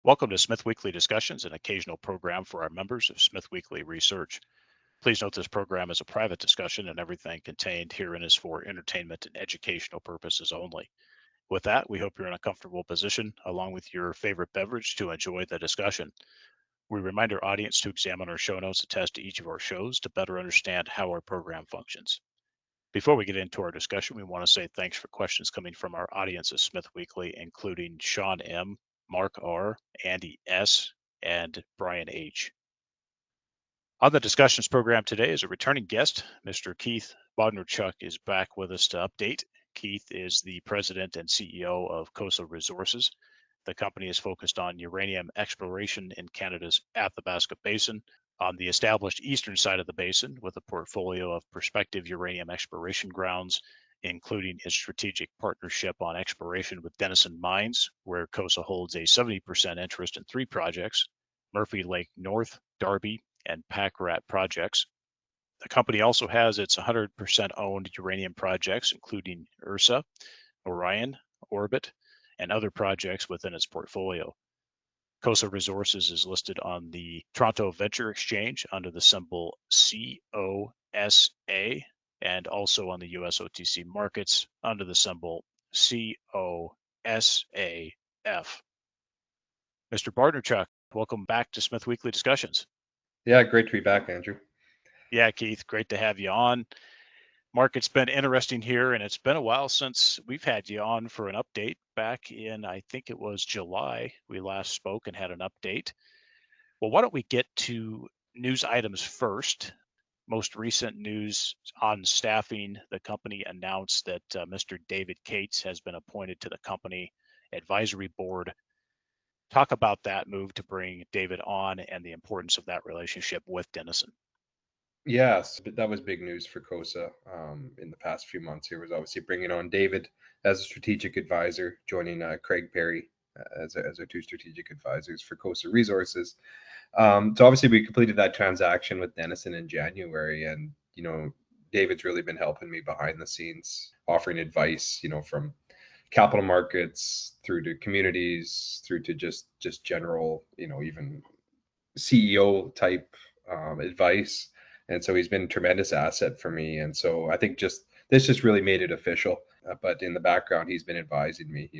Welcome to SmithWeekly Discussions, an occasional program for our members of SmithWeekly Research. Please note this program is a private discussion and everything contained herein is for entertainment and educational purposes only. With that, we hope you're in a comfortable position, along with your favorite beverage, to enjoy the discussion. We remind our audience to examine our show notes attached to each of our shows to better understand how our program functions. Before we get into our discussion, we want to say thanks for questions coming from our audience of Smith Weekly, including Sean M., Mark R., Andy S., and Brian H. On the discussions program today is a returning guest. Mr. Keith Bodnarchuk is back with us to update. Keith is the president and CEO of Cosa Resources. The company is focused on uranium exploration in Canada's Athabasca Basin, on the established eastern side of the basin, with a portfolio of prospective uranium exploration grounds, including its strategic partnership on exploration with Denison Mines, where Cosa holds a 70% interest in 3 projects, Murphy Lake North, Darby, and Pack Rat projects. The company also has its 100% owned uranium projects, including Ursa, Orion, Orbit, and other projects within its portfolio. Cosa Resources is listed on the Toronto Venture Exchange under the symbol COSA and also on the US OTC markets under the symbol COSAF. Mr. Bodnarchuk, welcome back to Smith Weekly Discussions. Yeah, great to be back, Andrew. Yeah, Keith, great to have you on. Mark, it's been interesting here, and it's been a while since we've had you on for an update. Back in, I think it was July, we last spoke and had an update. Well, why don't we get to news items first? Most recent news on staffing, the company announced that Mr. David Cates has been appointed to the company advisory board. Talk about that move to bring David on and the importance of that relationship with Denison. Yes, that was big news for COSA in the past few months. Here was obviously bringing on David as a strategic advisor, joining Craig Perry as our 2 strategic advisors for COSA Resources. So obviously we completed that transaction with Denison in January, and David's really been helping me behind the scenes, offering advice, from capital markets through to communities, through to just general, even CEO type advice. And so he's been a tremendous asset for me. And so I think this just really made it official. But in the background, he's been advising me,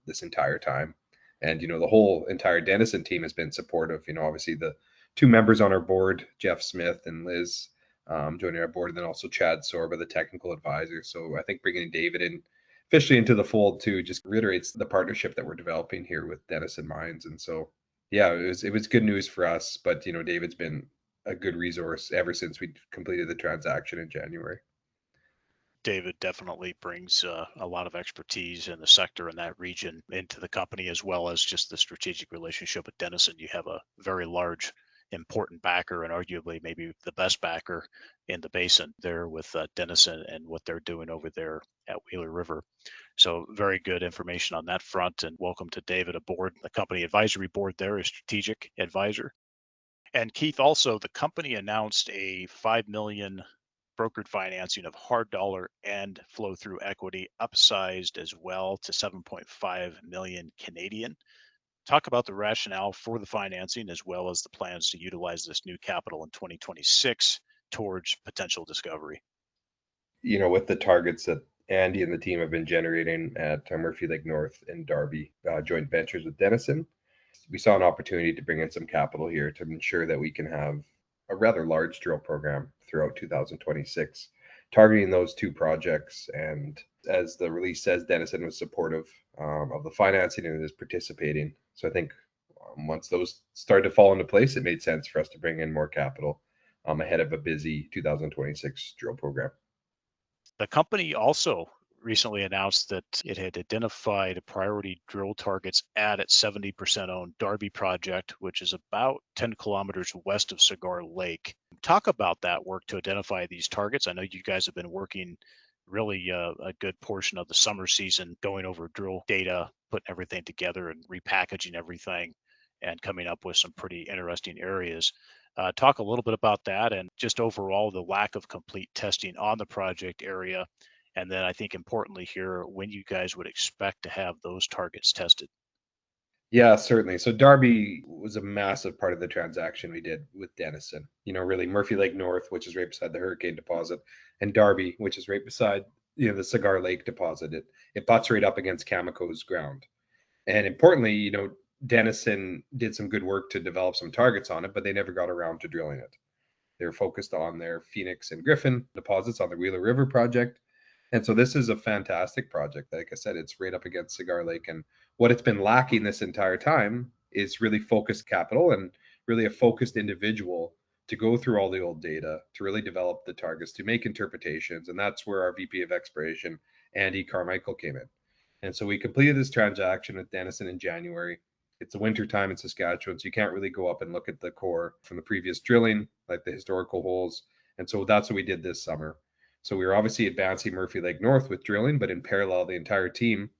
this entire time. And, the whole entire Denison team has been supportive. Obviously the 2 members on our board, Jeff Smith and Liz, joining our board, and then also Chad Sorba, the technical advisor. So I think bringing David in officially into the fold too just reiterates the partnership that we're developing here with Denison Mines. And so yeah, it was good news for us, but David's been a good resource ever since we completed the transaction in January. David definitely brings a lot of expertise in the sector in that region into the company, as well as just the strategic relationship with Denison. You have a very large, important backer, and arguably maybe the best backer in the basin there with Denison and what they're doing over there at Wheeler River. So very good information on that front, and welcome to David aboard the company advisory board there as strategic advisor. And Keith, also the company announced a $5 million brokered financing of hard dollar and flow through equity, upsized as well to 7.5 million Canadian. Talk about the rationale for the financing as well as the plans to utilize this new capital in 2026 towards potential discovery. With the targets that Andy and the team have been generating at Murphy Lake North and Darby joint ventures with Denison, we saw an opportunity to bring in some capital here to ensure that we can have a rather large drill program throughout 2026, targeting those 2 projects. And as the release says, Denison was supportive of the financing and is participating. So I think once those started to fall into place, it made sense for us to bring in more capital ahead of a busy 2026 drill program. The company also recently announced that it had identified priority drill targets at its 70% owned Darby project, which is about 10 kilometers west of Cigar Lake. Talk about that work to identify these targets. I know you guys have been working really a good portion of the summer season going over drill data, putting everything together and repackaging everything and coming up with some pretty interesting areas. Talk a little bit about that and just overall the lack of complete testing on the project area. And then I think importantly here, when you guys would expect to have those targets tested. Yeah, certainly. So Darby was a massive part of the transaction we did with Denison. Really Murphy Lake North, which is right beside the Hurricane deposit, and Darby, which is right beside the Cigar Lake deposit. It butts right up against Cameco's ground. And importantly, Denison did some good work to develop some targets on it, but they never got around to drilling it. They were focused on their Phoenix and Griffin deposits on the Wheeler River project. And so this is a fantastic project. Like I said, it's right up against Cigar Lake. And what it's been lacking this entire time is really focused capital and really a focused individual to go through all the old data, to really develop the targets, to make interpretations. And that's where our VP of Exploration, Andy Carmichael, came in. And so we completed this transaction with Denison in January. It's the winter time in Saskatchewan, so you can't really go up and look at the core from the previous drilling, like the historical holes. And so that's what we did this summer. So we were obviously advancing Murphy Lake North with drilling, but in parallel, the entire team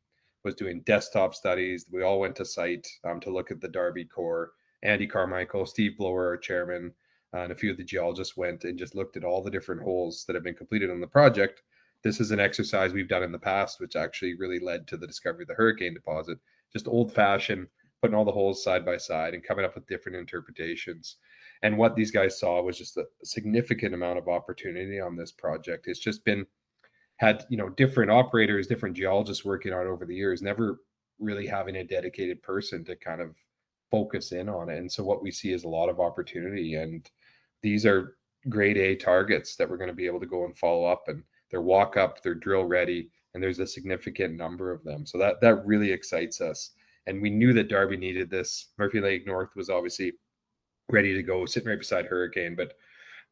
was doing desktop studies. We all went to site to look at the Darby core. Andy Carmichael, Steve Blower, our chairman, and a few of the geologists went and just looked at all the different holes that have been completed on the project. This is an exercise we've done in the past, which actually really led to the discovery of the Hurricane deposit. Just old fashioned, putting all the holes side by side and coming up with different interpretations. And what these guys saw was just a significant amount of opportunity on this project. It's just been had different operators, different geologists working on it over the years, never really having a dedicated person to kind of focus in on it. And so what we see is a lot of opportunity, and these are grade A targets that we're going to be able to go and follow up, and they're walk up, they're drill ready, and there's a significant number of them. So that really excites us. And we knew that Darby needed this. Murphy Lake North was obviously ready to go, sitting right beside Hurricane, but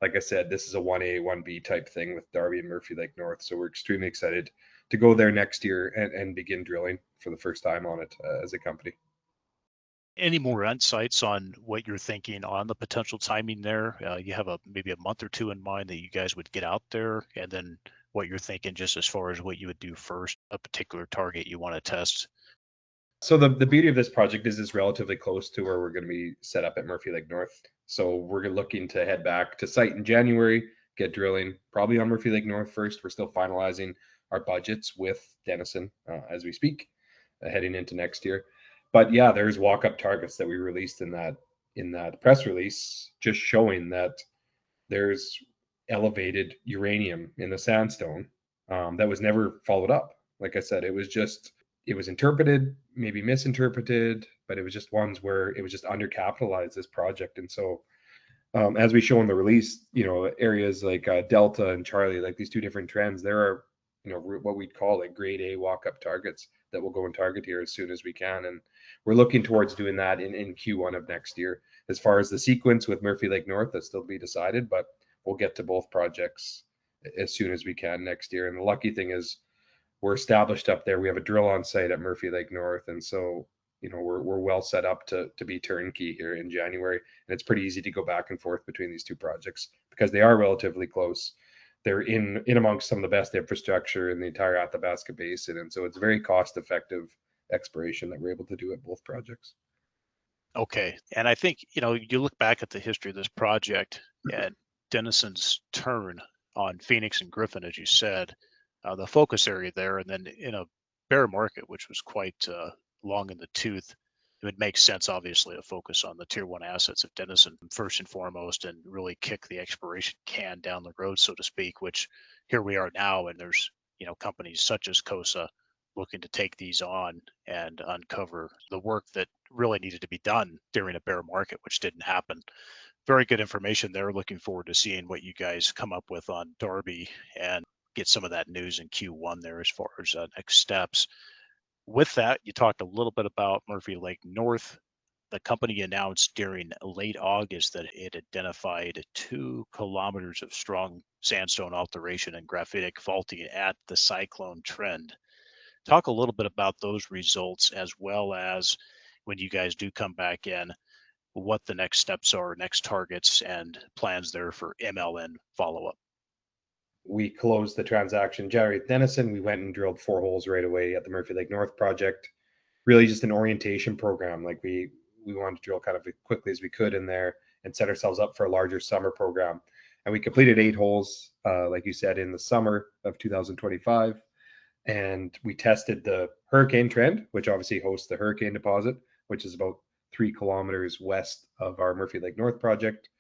like I said, this is a 1A, 1B type thing with Darby and Murphy Lake North. So we're extremely excited to go there next year and begin drilling for the first time on it as a company. Any more insights on what you're thinking on the potential timing there? You have maybe a month or two in mind that you guys would get out there, and then what you're thinking just as far as what you would do first, a particular target you want to test. So the beauty of this project is it's relatively close to where we're going to be set up at Murphy Lake North. So we're looking to head back to site in January, get drilling, probably on Murphy Lake North first. We're still finalizing our budgets with Denison as we speak, heading into next year. But yeah, there's walk-up targets that we released in that press release, just showing that there's elevated uranium in the sandstone that was never followed up. Like I said, it was interpreted, maybe misinterpreted, but it was just ones where it was just undercapitalized, this project. And so as we show in the release, areas like Delta and Charlie, like these two different trends, there are, what we'd call like grade A walk-up targets that we'll go and target here as soon as we can. And we're looking towards doing that in Q1 of next year. As far as the sequence with Murphy Lake North, that's still to be decided, but we'll get to both projects as soon as we can next year. And the lucky thing is we're established up there. We have a drill on site at Murphy Lake North. And so, we're well set up to be turnkey here in January. And it's pretty easy to go back and forth between these two projects because they are relatively close. They're in amongst some of the best infrastructure in the entire Athabasca Basin. And so it's very cost effective exploration that we're able to do at both projects. Okay. And I think, you look back at the history of this project and Denison's turn on Phoenix and Griffin, as you said, the focus area there, and then in a bear market, which was quite long in the tooth, it would make sense, obviously, to focus on the tier one assets of Denison first and foremost and really kick the exploration can down the road, so to speak, which here we are now. And there's, companies such as Cosa looking to take these on and uncover the work that really needed to be done during a bear market, which didn't happen. Very good information there. Looking forward to seeing what you guys come up with on Darby and get some of that news in Q1 there as far as next steps. With that, you talked a little bit about Murphy Lake North. The company announced during late August that it identified 2 kilometers of strong sandstone alteration and graphitic faulting at the cyclone trend. Talk a little bit about those results, as well as when you guys do come back in, what the next steps are, next targets, and plans there for MLN follow-up. We closed the transaction January at Denison. We went and drilled 4 holes right away at the Murphy Lake North project. Really just an orientation program. Like we wanted to drill kind of as quickly as we could in there and set ourselves up for a larger summer program. And we completed 8 holes, like you said, in the summer of 2025. And we tested the hurricane trend, which obviously hosts the hurricane deposit, which is about 3 kilometers west of our Murphy Lake North project.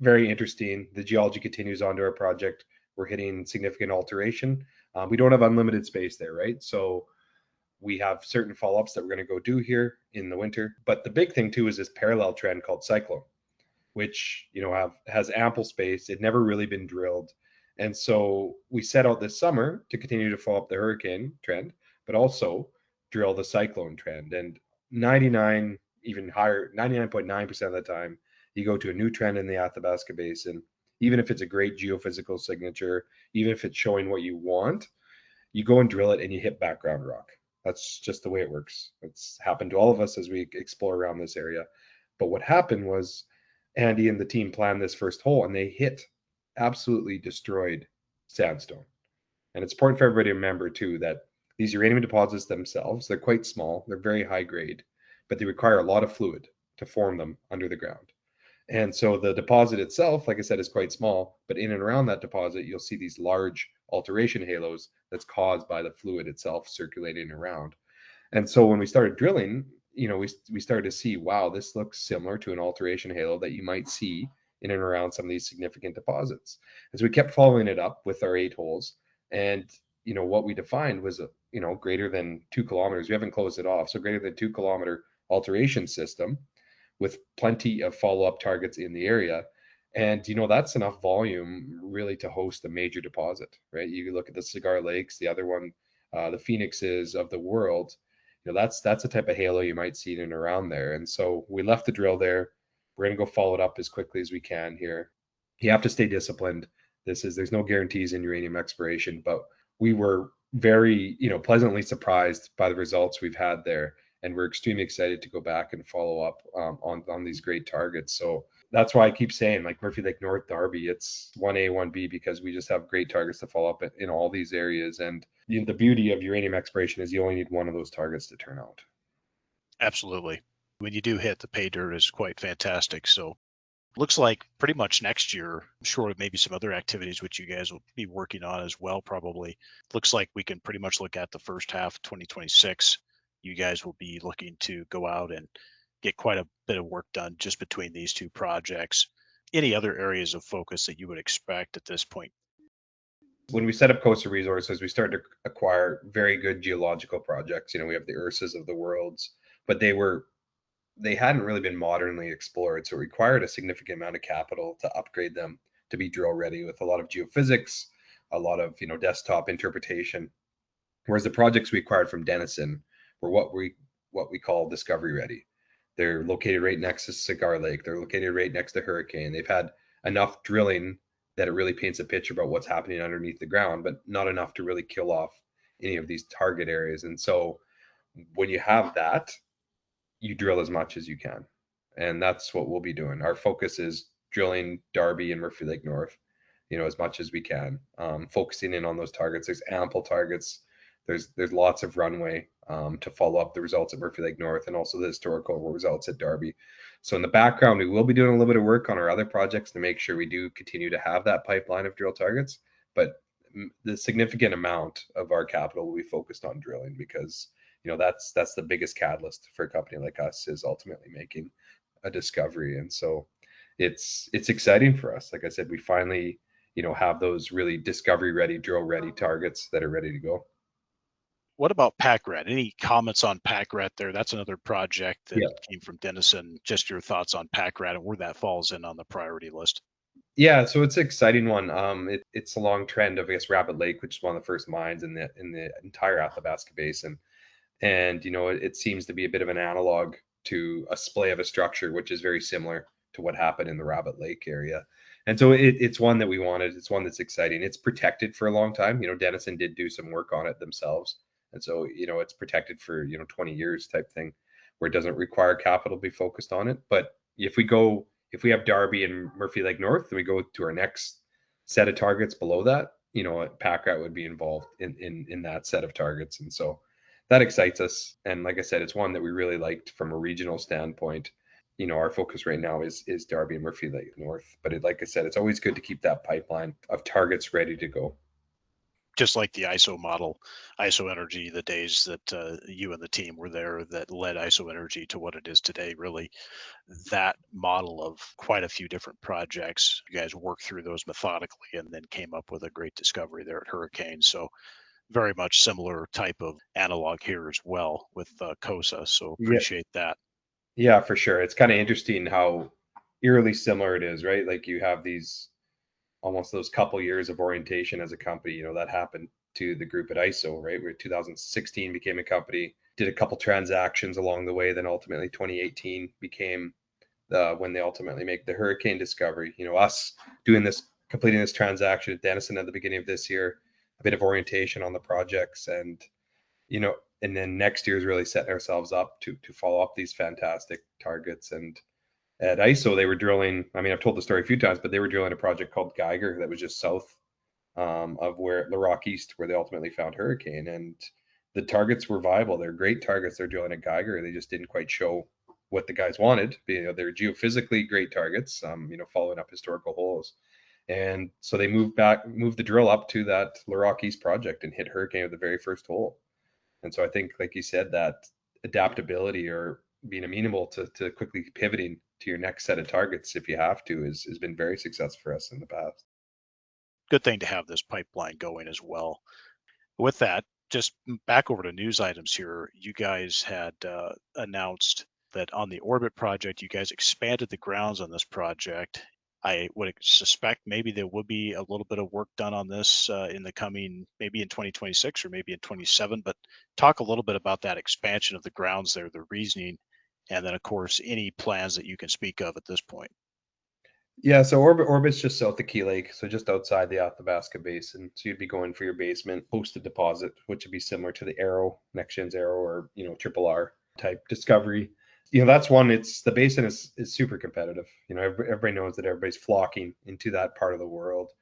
Very interesting. The geology continues onto our project. We're hitting significant alteration. We don't have unlimited space there, right? So we have certain follow-ups that we're going to go do here in the winter. But the big thing too is this parallel trend called cyclone, which has ample space. It never really been drilled. And so we set out this summer to continue to follow up the hurricane trend, but also drill the cyclone trend. And 99, even higher, 99.9% of the time, you go to a new trend in the Athabasca Basin, even if it's a great geophysical signature, even if it's showing what you want, you go and drill it and you hit background rock. That's just the way it works. It's happened to all of us as we explore around this area. But what happened was Andy and the team planned this first hole and they hit absolutely destroyed sandstone. And it's important for everybody to remember too that these uranium deposits themselves, they're quite small, they're very high grade, but they require a lot of fluid to form them under the ground. And so the deposit itself, like I said, is quite small, but in and around that deposit, you'll see these large alteration halos that's caused by the fluid itself circulating around. And so when we started drilling, we started to see, wow, this looks similar to an alteration halo that you might see in and around some of these significant deposits. As we kept following it up with our 8 holes, and what we defined was greater than 2 kilometers. We haven't closed it off, so greater than 2 kilometer alteration system with plenty of follow-up targets in the area. And that's enough volume really to host a major deposit, right? You look at the Cigar Lakes, the other one, the Phoenixes of the world. That's the type of halo you might see in and around there. And so we left the drill there. We're going to go follow it up as quickly as we can here. You have to stay disciplined. There's no guarantees in uranium exploration, but we were very, pleasantly surprised by the results we've had there. And we're extremely excited to go back and follow up on these great targets. So that's why I keep saying, like Murphy Lake North, Darby, it's 1A, 1B, because we just have great targets to follow up in all these areas. And the beauty of uranium exploration is you only need one of those targets to turn out. Absolutely. When you do hit, the pay dirt is quite fantastic. So looks like pretty much next year, short of maybe some other activities which you guys will be working on as well, probably. Looks like we can pretty much look at the first half of 2026. You guys will be looking to go out and get quite a bit of work done just between these two projects. Any other areas of focus that you would expect at this point? When we set up Cosa Resources, we started to acquire very good geological projects. We have the Ursas of the worlds, but they hadn't really been modernly explored, so it required a significant amount of capital to upgrade them to be drill ready with a lot of geophysics, a lot of desktop interpretation. Whereas the projects we acquired from Denison were what we call discovery ready. They're located right next to Cigar Lake. They're located right next to Hurricane. They've had enough drilling that it really paints a picture about what's happening underneath the ground, but not enough to really kill off any of these target areas. And so when you have that, you drill as much as you can. And that's what we'll be doing. Our focus is drilling Darby and Murphy Lake North, as much as we can, focusing in on those targets. There's ample targets. There's lots of runway to follow up the results at Murphy Lake North and also the historical results at Darby. So in the background, we will be doing a little bit of work on our other projects to make sure we do continue to have that pipeline of drill targets. But the significant amount of our capital will be focused on drilling because that's the biggest catalyst for a company like us is ultimately making a discovery. And so it's exciting for us. Like I said, we finally have those really discovery ready, drill ready targets that are ready to go. What about Packrat? Any comments on Packrat there? That's another project that came from Denison. Just your thoughts on Packrat and where that falls in on the priority list. Yeah, so it's an exciting one. It's a long trend of, I guess, Rabbit Lake, which is one of the first mines in the entire Athabasca Basin. And it seems to be a bit of an analog to a splay of a structure, which is very similar to what happened in the Rabbit Lake area. And so it's one that we wanted. It's one that's exciting. It's protected for a long time. Denison did do some work on it themselves. And so, it's protected for, 20 years type thing where it doesn't require capital to be focused on it. But if we have Darby and Murphy Lake North, then we go to our next set of targets below that, Packrat would be involved in that set of targets. And so that excites us. And like I said, it's one that we really liked from a regional standpoint. Our focus right now is Darby and Murphy Lake North. But like I said, it's always good to keep that pipeline of targets ready to go. just like the ISO model, ISO Energy, the days that you and the team were there that led ISO Energy to what it is today, really that model of quite a few different projects. You guys worked through those methodically and then came up with a great discovery there at Hurricane. So very much similar type of analog here as well with COSA. So Yeah, appreciate that. yeah, for sure. It's kind of interesting how eerily similar it is, right? Like you have these almost those couple years of orientation as a company. That happened to the group at ISO, right? Where 2016 became a company, did a couple transactions along the way, then ultimately 2018 became when they ultimately make the Hurricane discovery. Us doing this, completing this transaction at Denison at the beginning of this year, a bit of orientation on the projects, and then next year is really setting ourselves up to follow up these fantastic targets. And at ISO, they were drilling. I mean, I've told the story a few times, but they were drilling a project called Geiger that was just south of where the Rock East, where they ultimately found Hurricane. And the targets were viable. They're great targets. They're drilling at Geiger. They just didn't quite show what the guys wanted. They're geophysically great targets. Following up historical holes. And so they moved the drill up to that Rock East project and hit Hurricane with the very first hole. And so I think, like you said, that adaptability or being amenable to quickly pivoting to your next set of targets if you have to has been very successful for us in the past. Good thing to have this pipeline going as well. With that, just back over to news items here. You guys had announced that on the Orbit project, you guys expanded the grounds on this project. I would suspect maybe there would be a little bit of work done on this in the coming, maybe in 2026 or maybe in 27. But talk a little bit about that expansion of the grounds there, the reasoning, and then, of course, any plans that you can speak of at this point. Yeah, so Orbit's just south of Key Lake, so just outside the Athabasca Basin. So you'd be going for your basement hosted deposit, which would be similar to the Arrow, Next Gen's Arrow, or Triple R type discovery. That's one. It's the basin is super competitive. Everybody knows that everybody's flocking into that part of the world.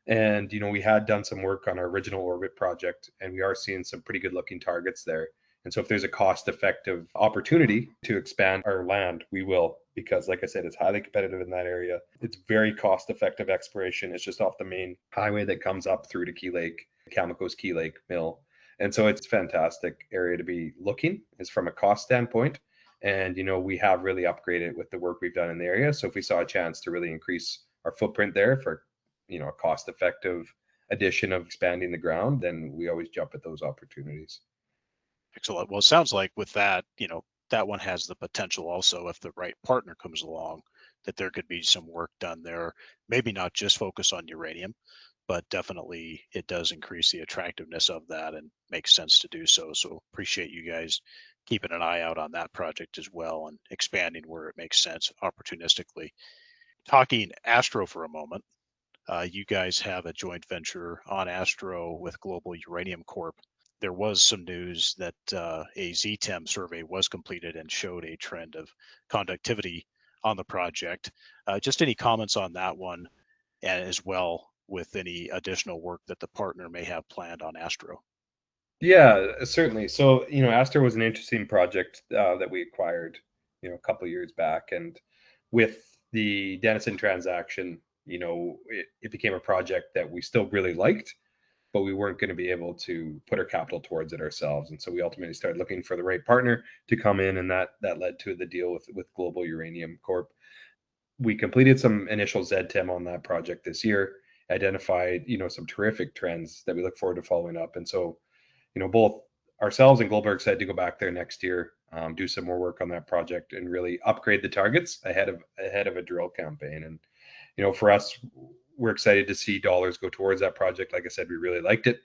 And we had done some work on our original Orbit project, and we are seeing some pretty good looking targets there. And so if there's a cost effective opportunity to expand our land, we will, because like I said, it's highly competitive in that area. It's very cost effective exploration. It's just off the main highway that comes up through to Key Lake, Cameco's Key Lake mill. And so it's a fantastic area to be looking is from a cost standpoint. And we have really upgraded with the work we've done in the area. So if we saw a chance to really increase our footprint there for a cost effective addition of expanding the ground, then we always jump at those opportunities. Excellent. Well, it sounds like with that, that one has the potential also, if the right partner comes along, that there could be some work done there. Maybe not just focus on uranium, but definitely it does increase the attractiveness of that and makes sense to do so. So appreciate you guys keeping an eye out on that project as well and expanding where it makes sense opportunistically. Talking Astro for a moment, you guys have a joint venture on Astro with Global Uranium Corp. There was some news that a ZTEM survey was completed and showed a trend of conductivity on the project. Just any comments on that one, and as well with any additional work that the partner may have planned on Astro. Yeah, certainly. So, Astro was an interesting project that we acquired, a couple of years back. And with the Denison transaction, it became a project that we still really liked, but we weren't going to be able to put our capital towards it ourselves. And so we ultimately started looking for the right partner to come in, and that led to the deal with Global Uranium Corp. We completed some initial ZTEM on that project this year, identified, some terrific trends that we look forward to following up. And so, both ourselves and Global are excited to go back there next year, do some more work on that project and really upgrade the targets ahead of a drill campaign. And, for us, we're excited to see dollars go towards that project. Like I said, we really liked it.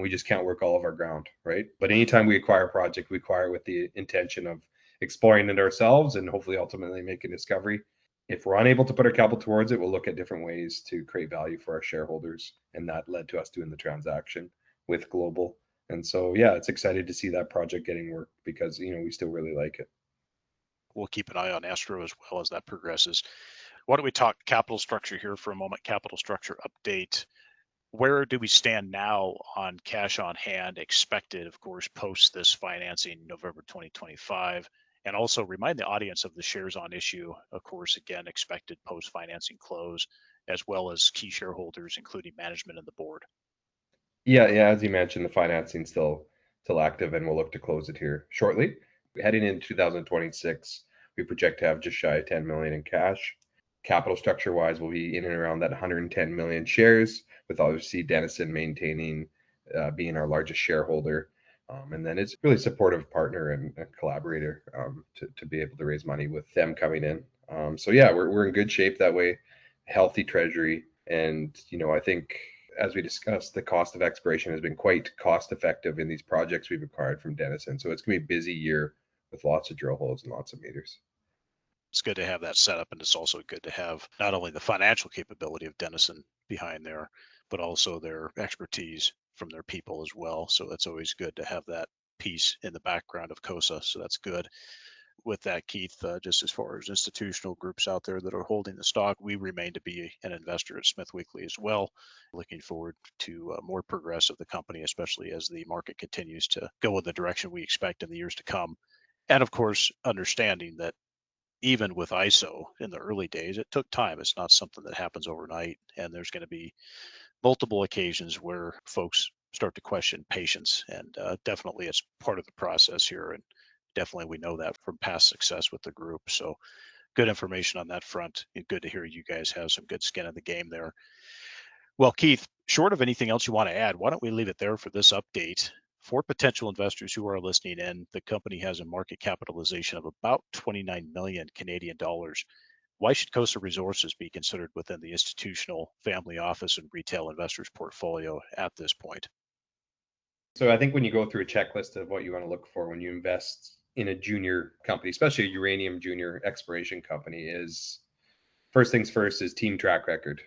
We just can't work all of our ground, right? But anytime we acquire a project, we acquire it with the intention of exploring it ourselves and hopefully ultimately make a discovery. If we're unable to put our capital towards it, we'll look at different ways to create value for our shareholders. And that led to us doing the transaction with Global. And so, yeah, it's excited to see that project getting work because, we still really like it. We'll keep an eye on Astro as well as that progresses. Why don't we talk capital structure here for a moment? Capital structure update. Where do we stand now on cash on hand expected, of course, post this financing November 2025? And also remind the audience of the shares on issue, of course, again, expected post financing close, as well as key shareholders, including management and the board. Yeah, yeah. As you mentioned, the financing's still active, and we'll look to close it here shortly. Heading into 2026, we project to have just shy of 10 million in cash. Capital structure wise, we'll be in and around that 110 million shares, with obviously Denison maintaining being our largest shareholder. And then it's really supportive partner and a collaborator to be able to raise money with them coming in. So yeah, we're in good shape that way. Healthy treasury, and I think as we discussed, the cost of exploration has been quite cost effective in these projects we've acquired from Denison. So it's going to be a busy year with lots of drill holes and lots of meters. It's good to have that set up, and it's also good to have not only the financial capability of Denison behind there, but also their expertise from their people as well. So that's always good to have that piece in the background of COSA. So that's good. With that, Keith, just as far as institutional groups out there that are holding the stock, we remain to be an investor at SmithWeekly as well. Looking forward to more progress of the company, especially as the market continues to go in the direction we expect in the years to come. And of course, understanding that even with ISO in the early days, it took time. It's not something that happens overnight. And there's going to be multiple occasions where folks start to question patience. And definitely it's part of the process here. And definitely we know that from past success with the group. So good information on that front. And good to hear you guys have some good skin in the game there. Well, Keith, short of anything else you want to add, why don't we leave it there for this update? For potential investors who are listening in, the company has a market capitalization of about 29 million Canadian dollars. Why should Cosa Resources be considered within the institutional, family office, and retail investors portfolio at this point? So I think when you go through a checklist of what you want to look for when you invest in a junior company, especially a uranium junior exploration company, is first things first is team track record.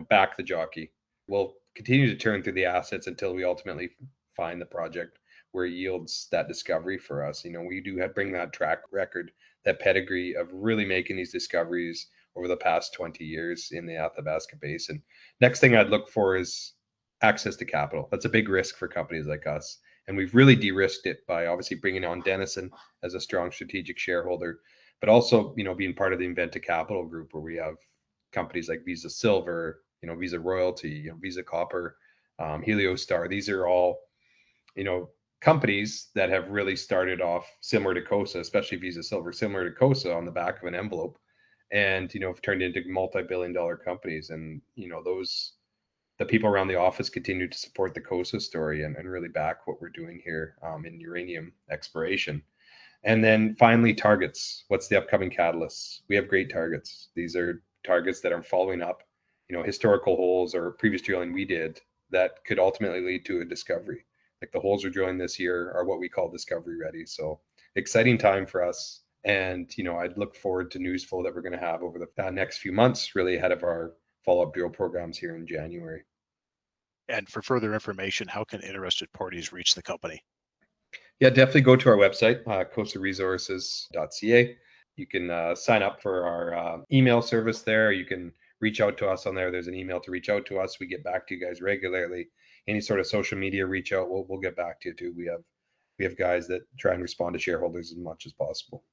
Back the jockey. We'll continue to turn through the assets until we ultimately find the project where it yields that discovery for us. We do bring that track record, that pedigree of really making these discoveries over the past 20 years in the Athabasca Basin. Next thing I'd look for is access to capital. That's a big risk for companies like us. And we've really de-risked it by obviously bringing on Denison as a strong strategic shareholder, but also, being part of the Inventa Capital Group, where we have companies like Visa Silver, Visa Royalty, Visa Copper, Heliostar. These are all, companies that have really started off similar to COSA, especially Visa Silver, similar to COSA on the back of an envelope, and have turned into multi-billion-dollar companies. And the people around the office continue to support the COSA story and really back what we're doing here in uranium exploration. And then finally, targets. What's the upcoming catalysts? We have great targets. These are targets that are following up, historical holes or previous drilling we did that could ultimately lead to a discovery. Like the holes we're drilling this year are what we call discovery ready. So exciting time for us. And, I'd look forward to news flow that we're going to have over the next few months, really ahead of our follow-up drill programs here in January. And for further information, how can interested parties reach the company? Yeah, definitely go to our website, cosaresources.ca. You can sign up for our email service there. You can reach out to us on there. There's an email to reach out to us. We get back to you guys regularly. Any sort of social media reach out, we'll get back to you too. We have guys that try and respond to shareholders as much as possible.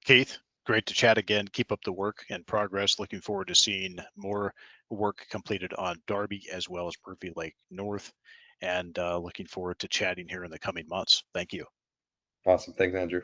Keith, great to chat again. Keep up the work and progress. Looking forward to seeing more work completed on Darby as well as Murphy Lake North, and looking forward to chatting here in the coming months. Thank you. Awesome. Thanks, Andrew.